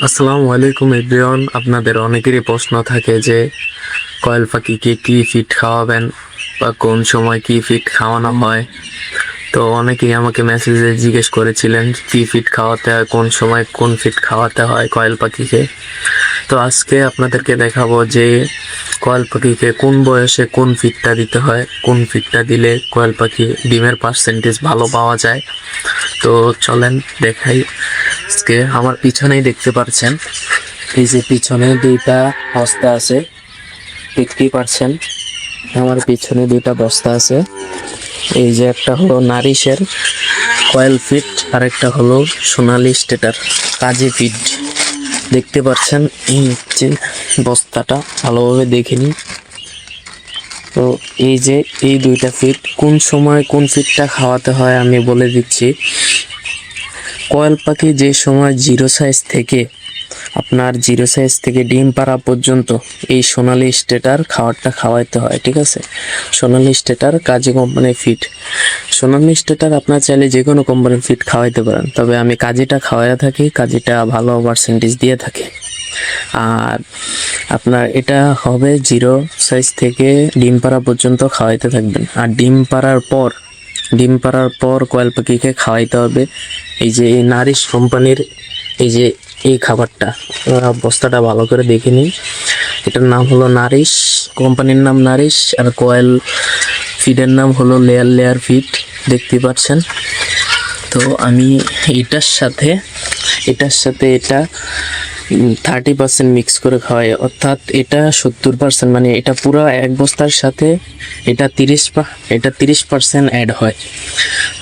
আসসালামু আলাইকুম এভরিওয়ান। আপনাদের অনেকেরই প্রশ্ন থাকে যে কয়েল পাখিকে কি ফিড খাওয়াবেন বা কোন সময় কি ফিড খাওয়ানো হয়। তো অনেকেই আমাকে মেসেজে জিজ্ঞেস করেছিলেন কি ফিড খাওয়াতে হয়, কোন সময় কোন ফিড খাওয়াতে হয় কয়েল পাখিকে। তো আজকে আপনাদেরকে দেখাবো যে কয়েল পাখিকে কোন বয়সে কোন ফিডটা দিতে হয়, কোন ফিডটা দিলে কয়েল পাখি ডিমের পার্সেন্টেজ ভালো পাওয়া যায়। তো চলেন দেখাই। আজকে আমার পিছনেই দেখতে পাচ্ছেন, এই যে পিছনে দুইটা বস্তা আছে, দেখতেই পাচ্ছেন আমার পিছনে দুইটা বস্তা আছে। এই যে একটা হলো নারিশের কয়েল ফিড আর একটা হলো সোনালি স্টেটার কাজী ফিড। দেখতে পাচ্ছেন এই যে বস্তাটা, ভালোভাবে দেখে নিন। তো এই যে এই দুইটা ফিড কোন সময় কোন ফিডটা খাওয়াতে হয় আমি বলে দিচ্ছি। কয়েল পাখি যে সময় জিরো সাইজ থেকে ডিম পাড়া পর্যন্ত এই সোনালি স্টেটার খাবারটা খাওয়াতে হয়, ঠিক আছে। সোনালি স্টেটার কাজী কোম্পানির ফিড। সোনালি স্টেটার আপনার চাইলে যে কোনো কোম্পানির ফিড খাওয়াইতে পারেন, তবে আমি কাজীটা খাওয়াইয়া থাকি, কাজীটা ভালো পার্সেন্টেজ দিয়ে থাকে। আর আপনার এটা হবে জিরো সাইজ থেকে ডিম পাড়া পর্যন্ত খাওয়াইতে থাকবেন। আর ডিম পাড়ার পর কয়েল পাখিকে খাওয়াইতে হবে এই যে এই নারিশ কোম্পানির এই যে এই খাবারটা। বস্তাটা ভালো করে দেখে নিন, এটার নাম হলো নারিশ, কোম্পানির নাম নারিশ, আর কয়েল ফিডের নাম হলো লেয়ার ফিড, দেখতে পাচ্ছেন। তো আমি এটার সাথে এটা 30% মিক্স করে খাওয়াই, অর্থাৎ এটা 70%, মানে এটা পুরো এক বস্তার সাথে এটা 30% অ্যাড হয়।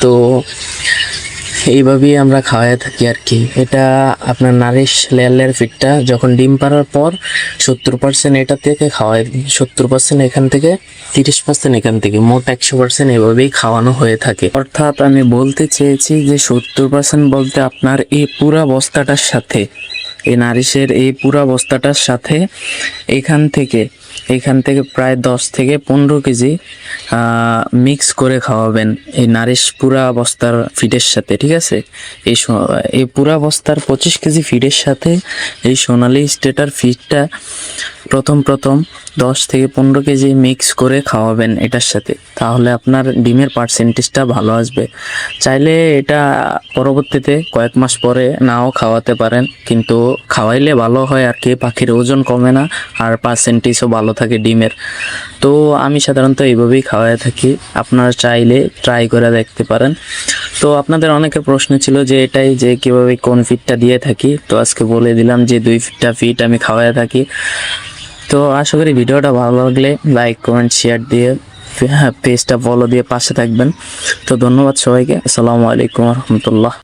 তো এইভাবেই আমরা খাওয়াই থাকি আর কি। এটা আপনার নারিশ লেয়ার ফিডটা যখন ডিম পাড়ার পর 70% এটা থেকে খাওয়ায়, 70% এখান থেকে, 30% এখান থেকে, মোট 100% এভাবেই খাওয়ানো হয়ে থাকে। অর্থাৎ আমি বলতে চেয়েছি যে 70% বলতে আপনার এই পুরা বস্তাটার সাথে, এই নারিশের এই পুরা বস্তাটার সাথে এখান থেকে প্রায় 10 থেকে 15 কেজি মিক্স করে খাওয়াবেন এই নারিশ পুরা বস্তার ফিডের সাথে, ঠিক আছে। এই পুরা বস্তার 25 কেজি ফিডের সাথে এই সোনালি স্টেটার ফিডটা প্রথম 10 থেকে 15 কেজি মিক্স করে খাওয়াবেন এটার সাথে, তাহলে আপনার ডিমের পার্সেন্টেজটা ভালো আসবে। চাইলে এটা পরবর্তীতে কয়েক মাস পরে নাও খাওয়াতে পারেন, কিন্তু খাওয়াইলে ভালো হয় আর কি, পাখির ওজন কমে না আর পার্সেন্টেজও ভালো থাকে ডিমের। তো আমি সাধারণত এইভাবেই খাওয়াই থাকি, আপনারা চাইলে ট্রাই করে দেখতে পারেন। তো আপনাদের অনেকের প্রশ্ন ছিল যে এটাই যে কীভাবে কোন ফিডটা দিয়ে থাকি, তো আজকে বলে দিলাম যে 2টা ফিড আমি খাওয়াই থাকি। তো আশা করি ভিডিওটা ভালো লাগলে লাইক কমেন্ট শেয়ার দিয়ে পেজটা ফলো দিয়ে পাশে থাকবেন। তো ধন্যবাদ সবাইকে। আসসালামু আলাইকুম রহমতুল্লাহ।